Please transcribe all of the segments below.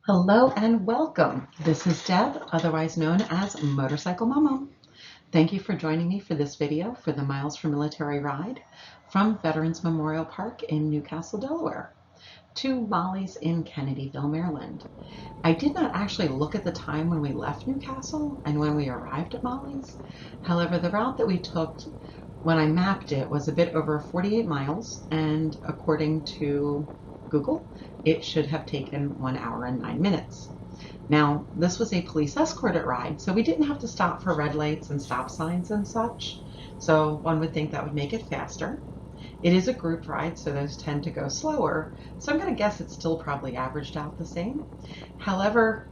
Hello and welcome. This is Deb, otherwise known as Motorcyclemommom. Thank you for joining me for this video for the Miles for Military ride from Veterans Memorial Park in Newcastle, Delaware to Molly's in Kennedyville, Maryland. I did not actually look at the time when we left Newcastle and when we arrived at Molly's. However, the route that we took when I mapped it was a bit over 48 miles, and according to Google, it should have taken 1 hour and 9 minutes. Now, this was a police escorted ride, so we didn't have to stop for red lights and stop signs and such. So one would think that would make it faster. It is a group ride, so those tend to go slower. So I'm going to guess it's still probably averaged out the same. However,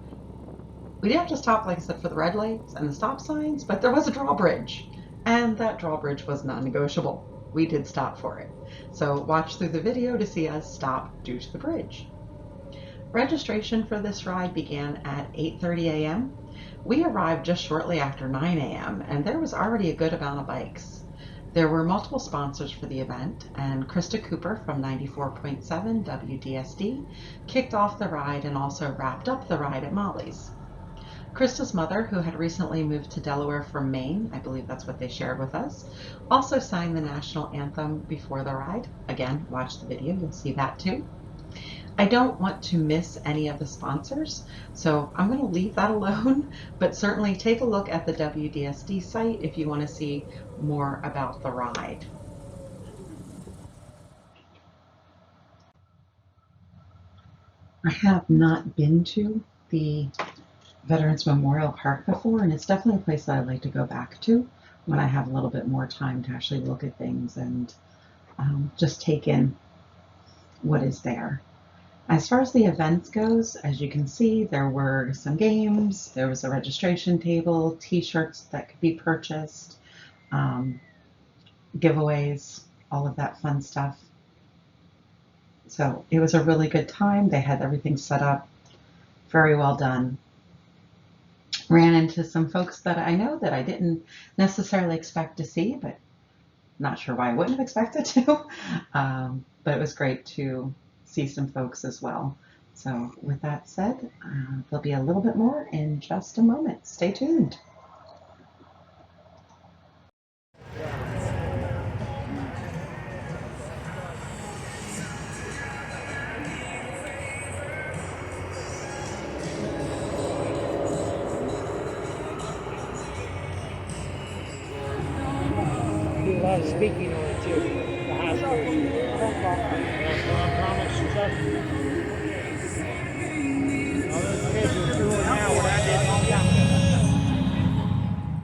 we didn't have to stop, like I said, for the red lights and the stop signs, but there was a drawbridge, and that drawbridge was non-negotiable. We did stop for it. So watch through the video to see us stop due to the bridge. Registration for this ride began at 8:30 a.m. We arrived just shortly after 9 a.m. and there was already a good amount of bikes. There were multiple sponsors for the event, and Christa Cooper from 94.7 WDSD kicked off the ride and also wrapped up the ride at Molly's. Christa's mother, who had recently moved to Delaware from Maine, I believe that's what they shared with us, also sang the national anthem before the ride. Again, watch the video, you'll see that too. I don't want to miss any of the sponsors, so I'm going to leave that alone, but certainly take a look at the WDSD site if you want to see more about the ride. I have not been to the Veterans Memorial Park before, and it's definitely a place that I'd like to go back to when I have a little bit more time to actually look at things and just take in what is there. As far as the events goes, as you can see, there were some games, there was a registration table, t-shirts that could be purchased, giveaways, all of that fun stuff. So it was a really good time. They had everything set up, very well done. Ran into some folks that I know that I didn't necessarily expect to see, but not sure why I wouldn't have expected to. But it was great to see some folks as well. So with that said, there'll be a little bit more in just a moment. Stay tuned. A lot of speaking on it too. The high school.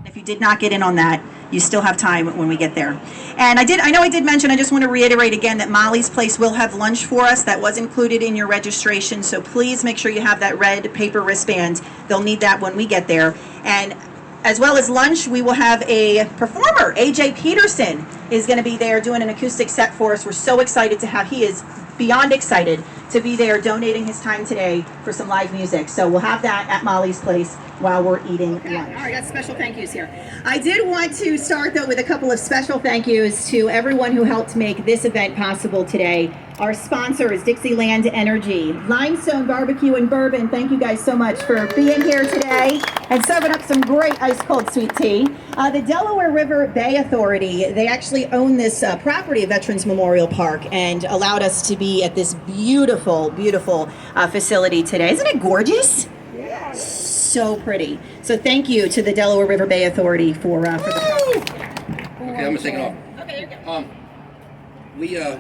If you did not get in on that, you still have time when we get there. And I know I did mention, I just want to reiterate again that Molly's Place will have lunch for us. That was included in your registration, so please make sure you have that red paper wristband. They'll need that when we get there. And as well as lunch, we will have a performer. AJ Peterson is going to be there doing an acoustic set for us. We're so excited to have, he is beyond excited to be there donating his time today for some live music. So we'll have that at Molly's Place while we're eating lunch. All right, got special thank yous here. I did want to start though with a couple of special thank yous to everyone who helped make this event possible today. Our sponsor is Dixieland Energy, Limestone Barbecue and Bourbon. Thank you guys so much for being here today and serving up some great ice cold sweet tea. The Delaware River Bay Authority, they actually own this property of Veterans Memorial Park and allowed us to be at this beautiful, beautiful facility today. Isn't it gorgeous? Yeah. So pretty. So thank you to the Delaware River Bay Authority for the property. Okay, I'm gonna take it off. Okay, there you go.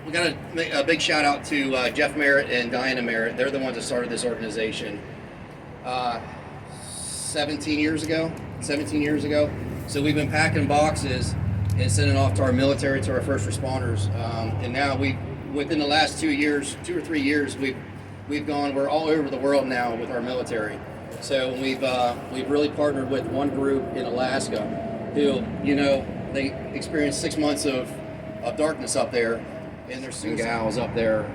We got to make a big shout out to Jeff Merritt and Diana Merritt. They're the ones that started this organization 17 years ago. So we've been packing boxes and sending off to our military, to our first responders. And now within the last 2 or 3 years, we're all over the world now with our military. So we've really partnered with one group in Alaska who, they experienced 6 months of darkness up there, and there's some gals up there.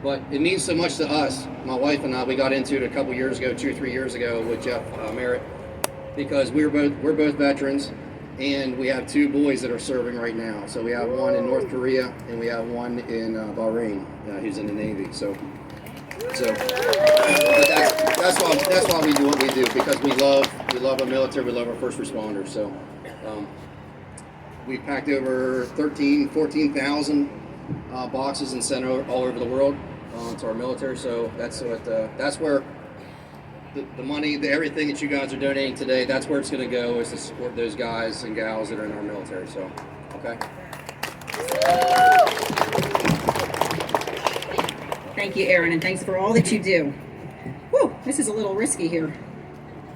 But it means so much to us. My wife and I, we got into it a couple years ago, 2 or 3 years ago, with Jeff Merritt, because we're both veterans, and we have 2 boys that are serving right now. So we have one in North Korea, and we have one in Bahrain, who's in the Navy. So So, but that's why we do what we do, because we love our military, we love our first responders. So, we packed over 14,000 boxes and sent all over the world to our military. So that's where the money, everything that you guys are donating today, that's where it's going to go, is to support those guys and gals that are in our military. So, okay. Thank you, Aaron, and thanks for all that you do. Whew, this is a little risky here.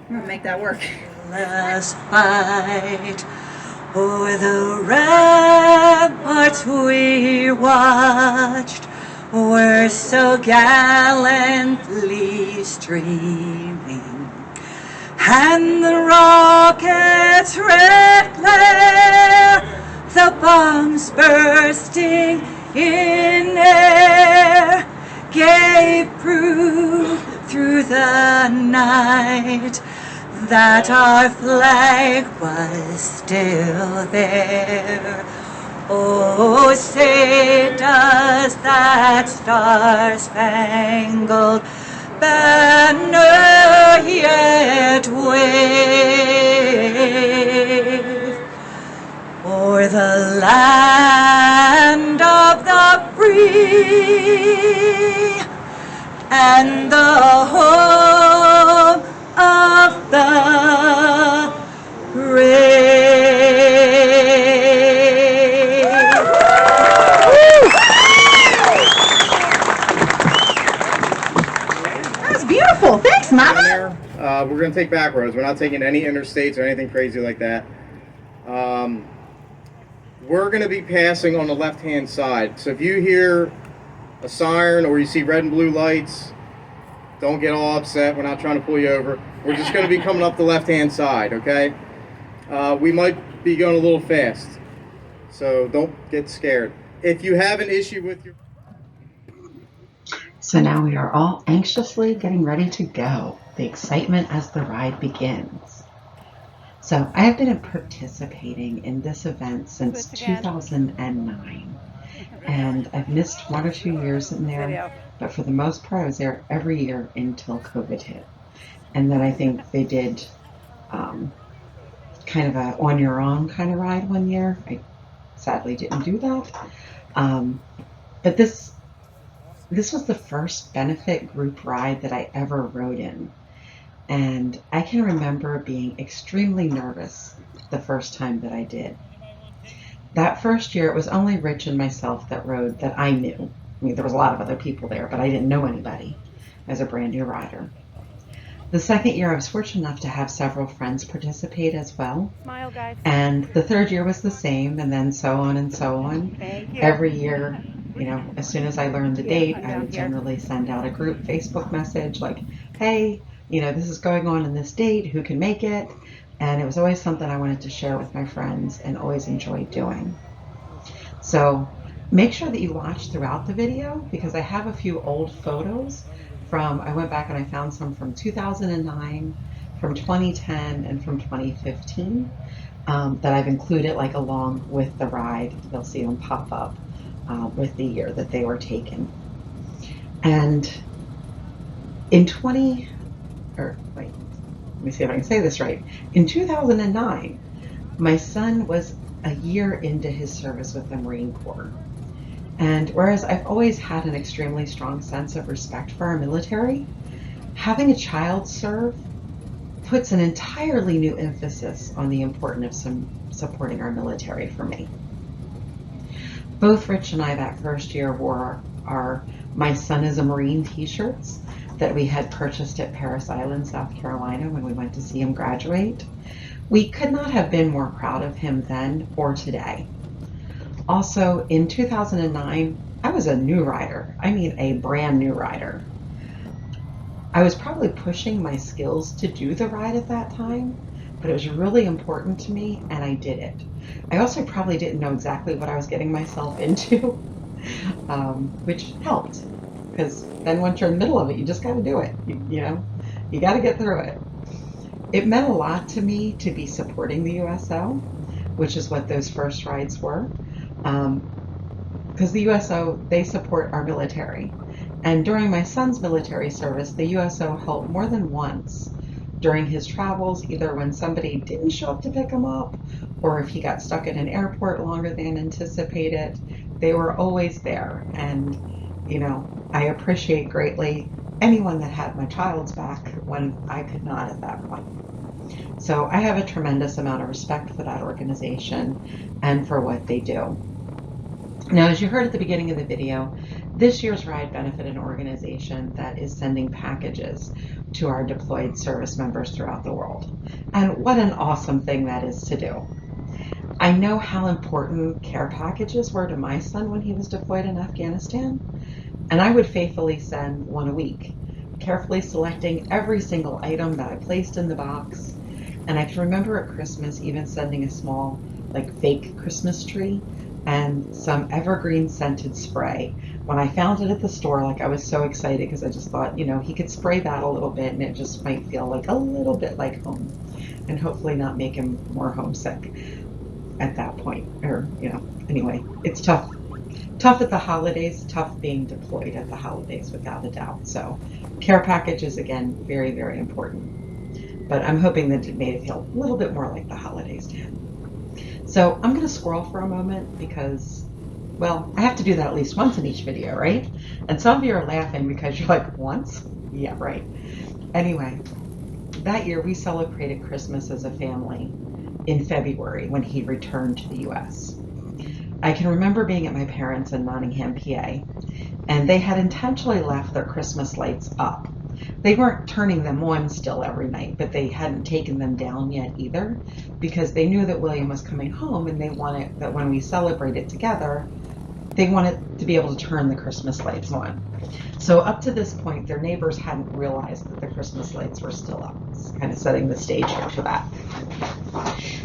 I'm gonna make that work. Last fight o'er the ramparts we watched were so gallantly streaming, and the rocket's red glare, the bombs bursting in air, gave proof through the night that our flag was still there. Oh, say does that star-spangled banner yet wave o'er the land of the free and the home of the brave. That was beautiful. Thanks, Mama. We're going to take back roads. We're not taking any interstates or anything crazy like that. We're going to be passing on the left-hand side. So if you hear a siren or you see red and blue lights, don't get all upset. We're not trying to pull you over. We're just going to be coming up the left-hand side, okay? We might be going a little fast, so don't get scared. If you have an issue with your... So now we are all anxiously getting ready to go. The excitement as the ride begins. So I have been participating in this event since 2009, and I've missed 1 or 2 years in there, but for the most part I was there every year until COVID hit. And then I think they did kind of a on your own kind of ride one year. I sadly didn't do that. But this was the first benefit group ride that I ever rode in. And I can remember being extremely nervous the first time that I did. That first year, it was only Rich and myself that rode that I knew. I mean, there was a lot of other people there, but I didn't know anybody as a brand new rider. The second year, I was fortunate enough to have several friends participate as well. Smile, guys. And the third year was the same, and then so on and so on. Every year, you know, as soon as I learned the date, I would generally send out a group Facebook message like, hey, you know, this is going on in this date, who can make it? And it was always something I wanted to share with my friends and always enjoyed doing. So make sure that you watch throughout the video, because I have a few old photos from, I went back and I found some from 2009, from 2010, and from 2015 that I've included like along with the ride. You'll see them pop up with the year that they were taken. And in let me see if I can say this right. In 2009, my son was a year into his service with the Marine Corps. And whereas I've always had an extremely strong sense of respect for our military, having a child serve puts an entirely new emphasis on the importance of supporting our military for me. Both Rich and I that first year wore our My Son is a Marine t-shirts that we had purchased at Parris Island, South Carolina when we went to see him graduate. We could not have been more proud of him then or today. Also, in 2009, I was a new rider. I mean, a brand new rider. I was probably pushing my skills to do the ride at that time, but it was really important to me and I did it. I also probably didn't know exactly what I was getting myself into, which helped. Because then once you're in the middle of it, you just got to do it. You know, you got to get through it. It meant a lot to me to be supporting the USO, which is what those first rides were. Because the USO, they support our military. And during my son's military service, the USO helped more than once during his travels, either when somebody didn't show up to pick him up or if he got stuck at an airport longer than anticipated. They were always there. And, you know, I appreciate greatly anyone that had my child's back when I could not at that point. So I have a tremendous amount of respect for that organization and for what they do. Now, as you heard at the beginning of the video, this year's ride benefited an organization that is sending packages to our deployed service members throughout the world. And what an awesome thing that is to do. I know how important care packages were to my son when he was deployed in Afghanistan, and I would faithfully send one a week, carefully selecting every single item that I placed in the box. And I can remember at Christmas even sending a small, like, fake Christmas tree and some evergreen scented spray. When I found it at the store, like, I was so excited because I just thought, you know, he could spray that a little bit and it just might feel like a little bit like home and hopefully not make him more homesick at that point. Or, you know, anyway, it's tough. Tough at the holidays, tough being deployed at the holidays without a doubt. So care packages, again, very, very important. But I'm hoping that it made it feel a little bit more like the holidays did. So I'm going to scroll for a moment because, well, I have to do that at least once in each video, right? And some of you are laughing because you're like, once? Yeah, right. Anyway, that year we celebrated Christmas as a family in February when he returned to the US. I can remember being at my parents' in Nottingham, PA, and they had intentionally left their Christmas lights up. They weren't turning them on still every night, but they hadn't taken them down yet either, because they knew that William was coming home and they wanted that when we celebrated together, they wanted to be able to turn the Christmas lights on. So up to this point, their neighbors hadn't realized that the Christmas lights were still up. It's kind of setting the stage here for that.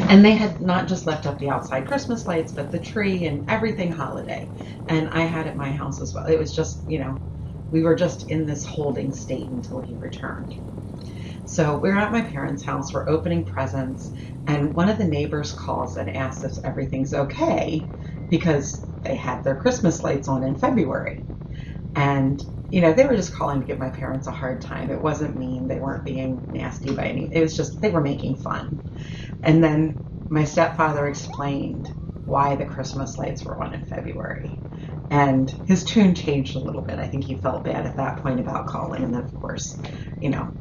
And they had not just left up the outside Christmas lights, but the tree and everything holiday. And I had at my house as well. It was just, you know, we were just in this holding state until he returned. So we're at my parents' house, we're opening presents, and one of the neighbors calls and asks if everything's okay because they had their Christmas lights on in February. And, you know, they were just calling to give my parents a hard time. It wasn't mean, they weren't being nasty by any, it was just, they were making fun. And then my stepfather explained why the Christmas lights were on in February. And his tune changed a little bit. I think he felt bad at that point about calling. And then, of course, you know,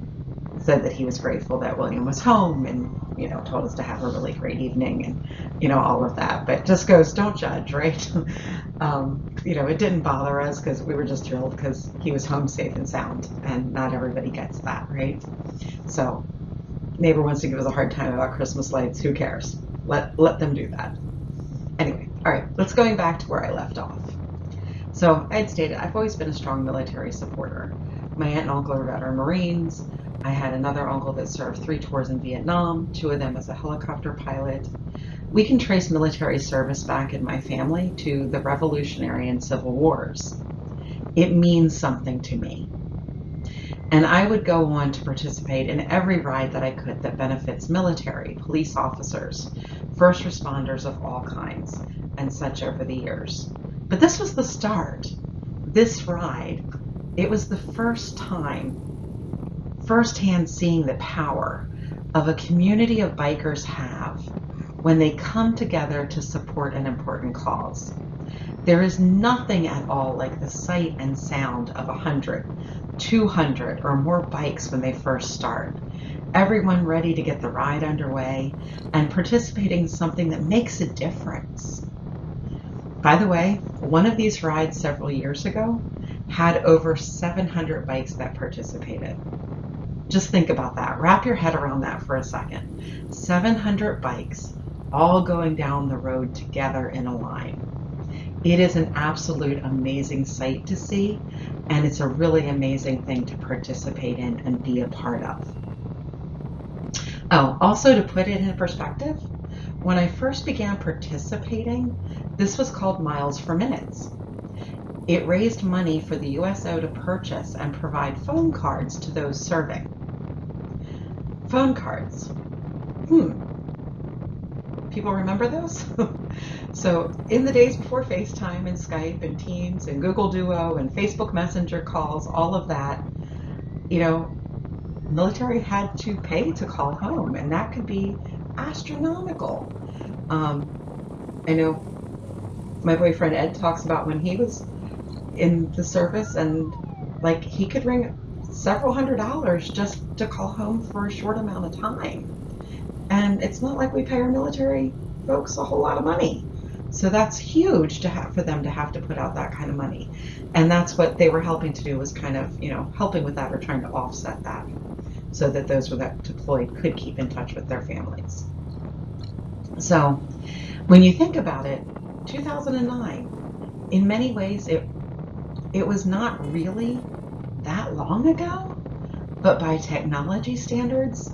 said that he was grateful that William was home and, you know, told us to have a really great evening and, you know, all of that. But just goes, don't judge, right? You know, it didn't bother us because we were just thrilled because he was home safe and sound. And not everybody gets that, right? So neighbor wants to give us a hard time about Christmas lights. Who cares? Let them do that. Anyway, all right, let's going back to where I left off. So I had stated I've always been a strong military supporter. My aunt and uncle are veteran Marines. I had another uncle that served 3 tours in Vietnam, 2 of them as a helicopter pilot. We can trace military service back in my family to the Revolutionary and Civil Wars. It means something to me. And I would go on to participate in every ride that I could that benefits military, police officers, first responders of all kinds, and such over the years. But this was the start. This ride, it was the first time, firsthand seeing the power of a community of bikers have when they come together to support an important cause. There is nothing at all like the sight and sound of 100, 200 or more bikes when they first start. Everyone ready to get the ride underway and participating in something that makes a difference. By the way, one of these rides several years ago had over 700 bikes that participated. Just think about that. Wrap your head around that for a second. 700 bikes all going down the road together in a line. It is an absolute amazing sight to see, and it's a really amazing thing to participate in and be a part of. Oh, also to put it in perspective, when I first began participating, this was called Miles for Minutes. It raised money for the USO to purchase and provide phone cards to those serving. Phone cards. People remember those? So in the days before FaceTime and Skype and Teams and Google Duo and Facebook Messenger calls, all of that, you know, military had to pay to call home, and that could be astronomical. I know my boyfriend Ed talks about when he was in the service, and like he could ring several $100s just to call home for a short amount of time. And it's not like we pay our military folks a whole lot of money. So that's huge to have, for them to have to put out that kind of money. And that's what they were helping to do, was kind of, you know, helping with that or trying to offset that so that those who that deployed could keep in touch with their families. So when you think about it, 2009, in many ways, it was not really that long ago, but by technology standards,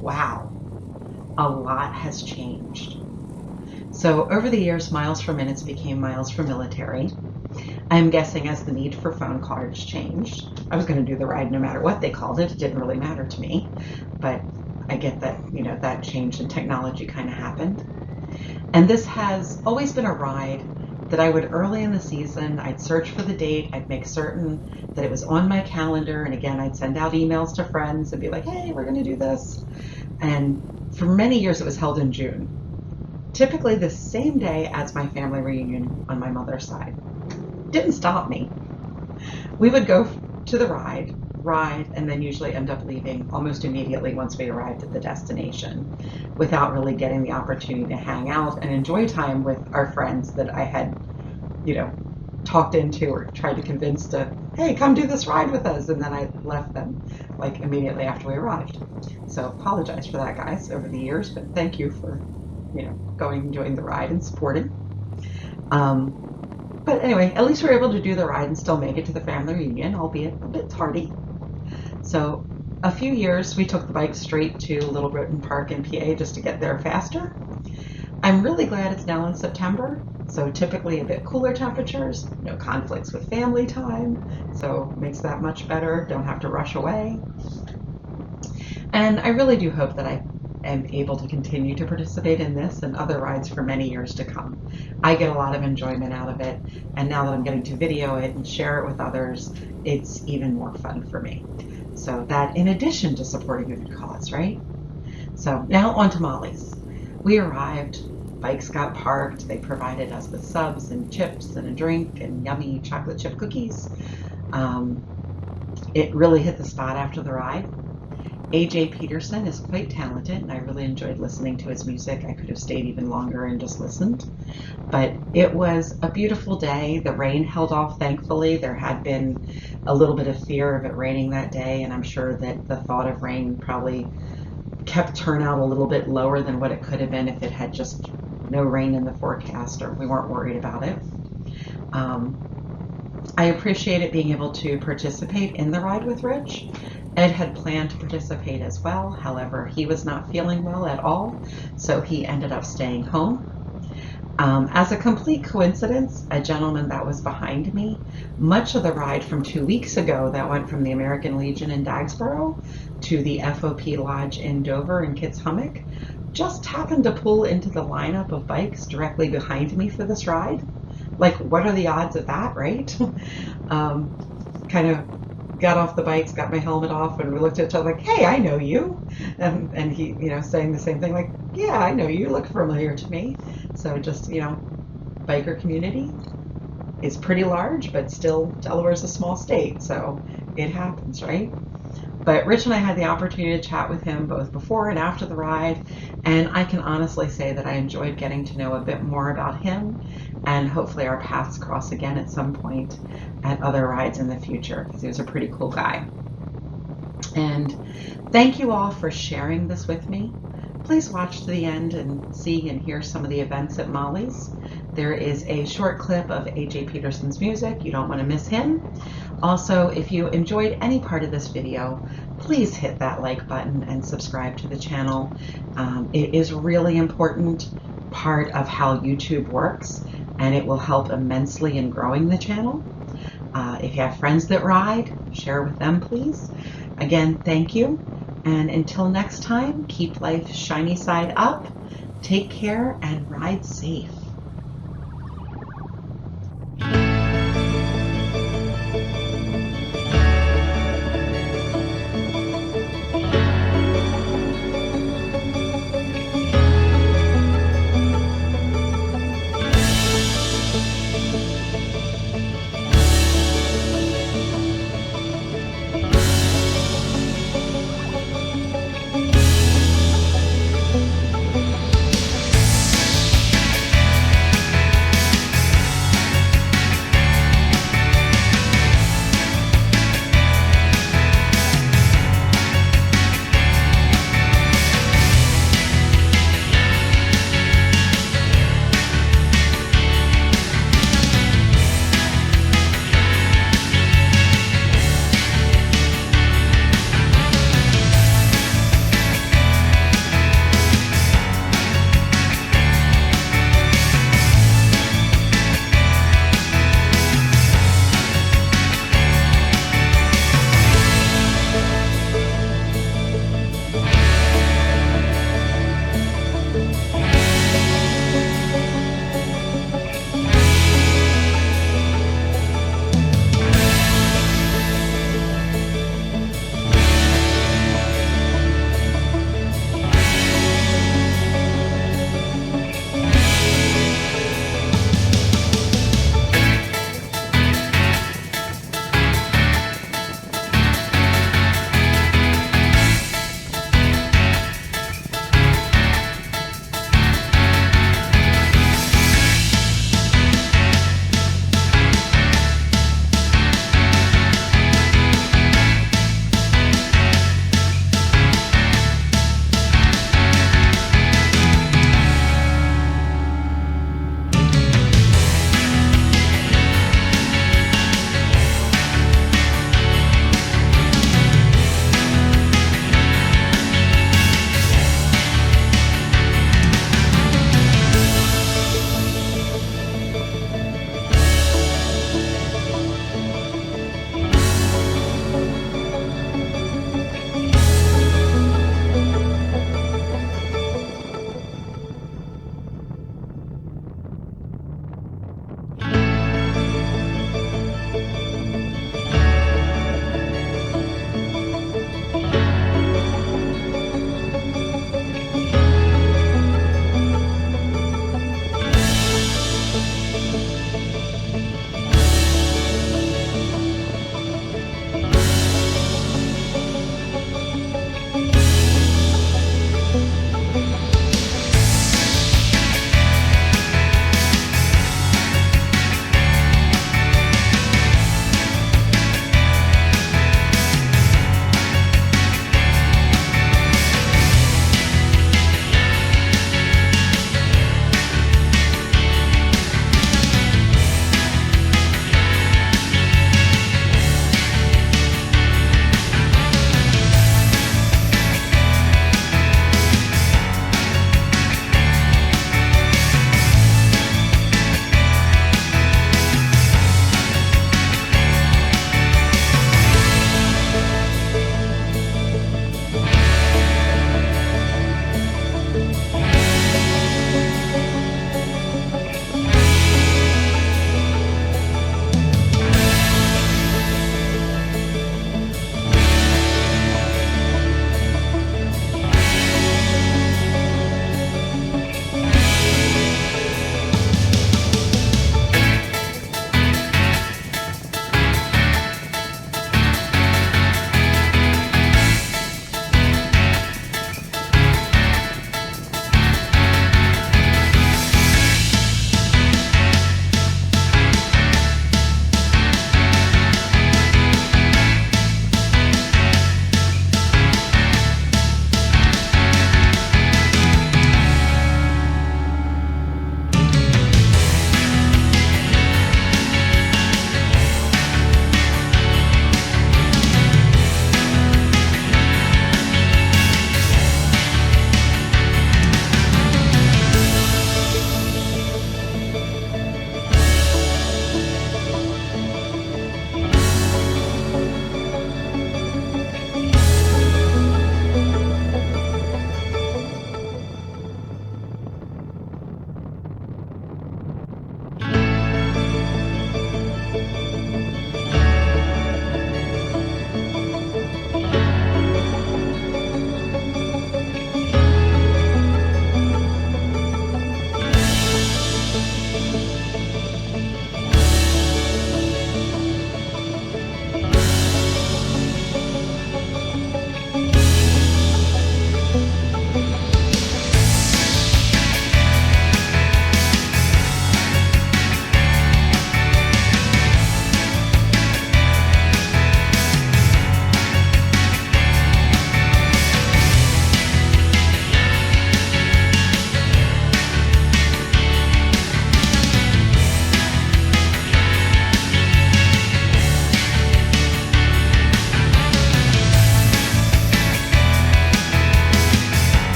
wow, a lot has changed. So over the years, miles for minutes became miles for military. I'm guessing as the need for phone cards changed. I was going to do the ride no matter what they called it. It didn't really matter to me, but I get that, you know, that change in technology kind of happened. And this has always been a ride that I would, early in the season, I'd search for the date, I'd make certain that it was on my calendar, and again, I'd send out emails to friends and be like, hey, we're going to do this. And for many years, it was held in June, typically the same day as my family reunion on my mother's side. Didn't stop me. We would go to the ride, and then usually end up leaving almost immediately once we arrived at the destination, without really getting the opportunity to hang out and enjoy time with our friends that I had, you know, talked into or tried to convince to, hey, come do this ride with us, and then I left them like immediately after we arrived. So apologize for that, guys, over the years, but thank you for, you know, going and enjoying the ride and supporting. But anyway, at least we were able to do the ride and still make it to the family reunion, albeit a bit tardy. So a few years we took the bike straight to Little Broughton Park in PA just to get there faster. I'm really glad it's now in September, so typically a bit cooler temperatures, no conflicts with family time, so makes that much better, don't have to rush away. And I really do hope that I am able to continue to participate in this and other rides for many years to come. I get a lot of enjoyment out of it, and now that I'm getting to video it and share it with others, it's even more fun for me. So that, in addition to supporting a good cause, right? So now on to Molly's. We arrived, bikes got parked, they provided us with subs and chips and a drink and yummy chocolate chip cookies. It really hit the spot after the ride. AJ Peterson is quite talented, and I really enjoyed listening to his music. I could have stayed even longer and just listened. But it was a beautiful day. The rain held off, thankfully. There had been a little bit of fear of it raining that day, and I'm sure that the thought of rain probably kept turnout a little bit lower than what it could have been if it had just no rain in the forecast, or we weren't worried about it. I appreciated being able to participate in the ride with Rich. Ed had planned to participate as well, however, he was not feeling well at all, so he ended up staying home. As a complete coincidence, a gentleman that was behind me, much of the ride from 2 weeks ago that went from the American Legion in Dagsboro to the FOP Lodge in Dover in Kitts Hummock, just happened to pull into the lineup of bikes directly behind me for this ride. Like, what are the odds of that, right? Kind of got off the bikes, got my helmet off, and we looked at each other like, hey, I know you. And he, you know, saying the same thing like, yeah, I know you, look familiar to me. So just, you know, biker community is pretty large, but still Delaware's a small state, so it happens, right? But Rich and I had the opportunity to chat with him both before and after the ride, and I can honestly say that I enjoyed getting to know a bit more about him, and hopefully our paths cross again at some point at other rides in the future, because he was a pretty cool guy. And thank you all for sharing this with me. Please watch to the end and see and hear some of the events at Molly's. There is a short clip of AJ Peterson's music. You don't want to miss him. Also, if you enjoyed any part of this video, please hit that like button and subscribe to the channel. It is really important part of how YouTube works, and it will help immensely in growing the channel. If you have friends that ride, share with them, please. Again, thank you. And until next time, keep life shiny side up. Take care and ride safe.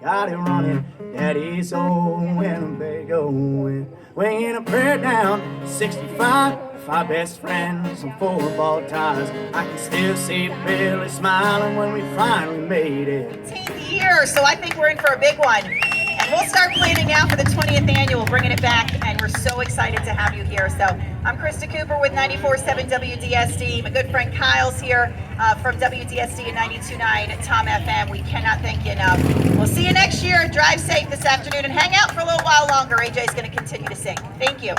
got it running. Daddy's old Winnebago, weighing a prayer down 65. Five best friends and 4 ball ties. I can still see Billy smiling when we finally made it. 15th year, so I think we're in for a big one. And we'll start planning out for the 20th annual, bringing it back, and we're so excited to have you here. So I'm Christa Cooper with 94.7 WDSD. My good friend Kyle's here from WDSD and 92.9 Tom FM. We cannot thank you enough. We'll see you next year. Drive safe this afternoon and hang out for a little while longer. AJ's going to continue to sing. Thank you.